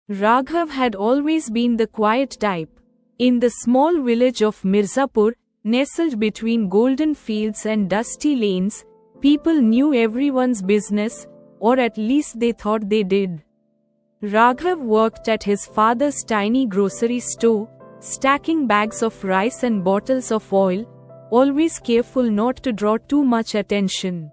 Raghav had always been the quiet type. In the small village of Mirzapur, nestled between golden fields and dusty lanes, people knew everyone's business, or at least they thought they did. Raghav worked at his father's tiny grocery store, stacking bags of rice and bottles of oil, always careful not to draw too much attention.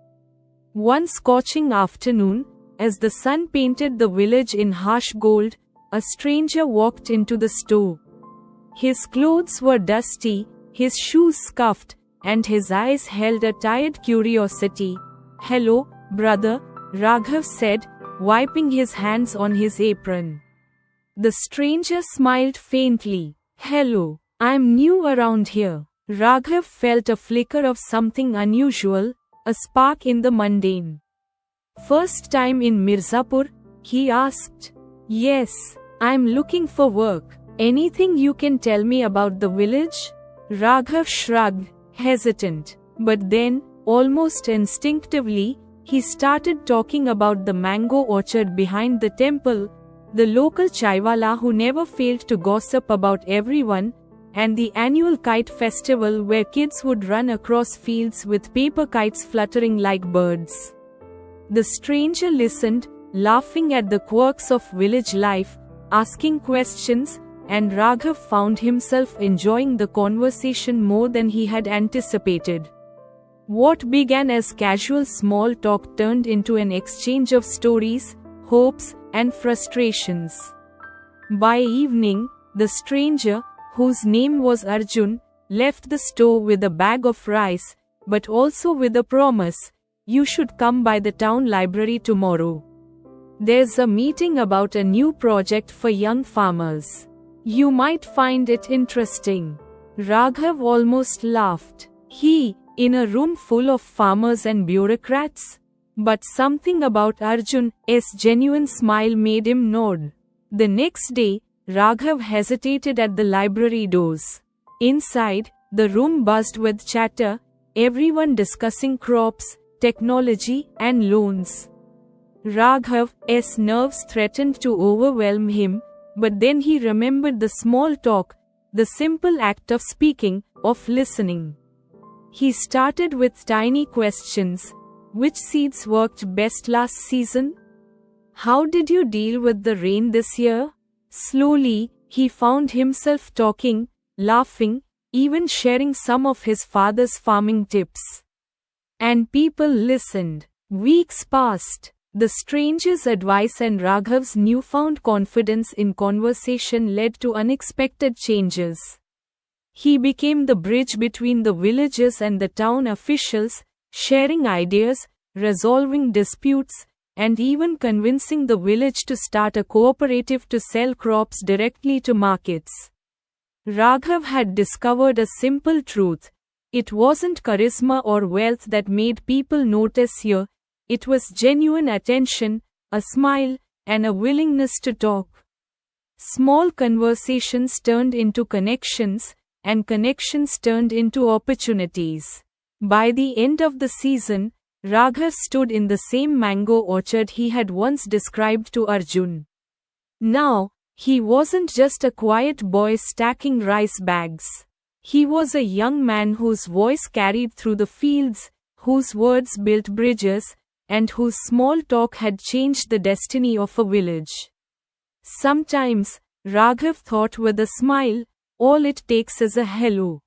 One scorching afternoon, as the sun painted the village in harsh gold, a stranger walked into the store. His clothes were dusty, his shoes scuffed, and his eyes held a tired curiosity. "Hello, brother," Raghav said, wiping his hands on his apron. The stranger smiled faintly. "Hello, I'm new around here." Raghav felt a flicker of something unusual, a spark in the mundane. "First time in Mirzapur?" he asked. "Yes, I'm looking for work. Anything you can tell me about the village?" Raghav shrugged, hesitant. But then, almost instinctively, he started talking about the mango orchard behind the temple, the local chaiwala who never failed to gossip about everyone, and the annual kite festival where kids would run across fields with paper kites fluttering like birds. The stranger listened, laughing at the quirks of village life, asking questions, and Raghav found himself enjoying the conversation more than he had anticipated. What began as casual small talk turned into an exchange of stories, hopes, and frustrations. By evening, the stranger, whose name was Arjun, left the store with a bag of rice, but also with a promise: "You should come by the town library tomorrow. There's a meeting about a new project for young farmers. You might find it interesting." Raghav almost laughed. He, in a room full of farmers and bureaucrats? But something about Arjun's genuine smile made him nod. The next day, Raghav hesitated at the library doors. Inside, the room buzzed with chatter, everyone discussing crops, technology, and loans. Raghav's nerves threatened to overwhelm him, but then he remembered the small talk, the simple act of speaking, of listening. He started with tiny questions. Which seeds worked best last season? How did you deal with the rain this year? Slowly, he found himself talking, laughing, even sharing some of his father's farming tips. And people listened. Weeks passed. The stranger's advice and Raghav's newfound confidence in conversation led to unexpected changes. He became the bridge between the villagers and the town officials, sharing ideas, resolving disputes, and even convincing the village to start a cooperative to sell crops directly to markets. Raghav had discovered a simple truth. It wasn't charisma or wealth that made people notice here, it was genuine attention, a smile, and a willingness to talk. Small conversations turned into connections, and connections turned into opportunities. By the end of the season, Raghav stood in the same mango orchard he had once described to Arjun. Now, he wasn't just a quiet boy stacking rice bags. He was a young man whose voice carried through the fields, whose words built bridges, and whose small talk had changed the destiny of a village. Sometimes, Raghav thought with a smile, all it takes is a hello.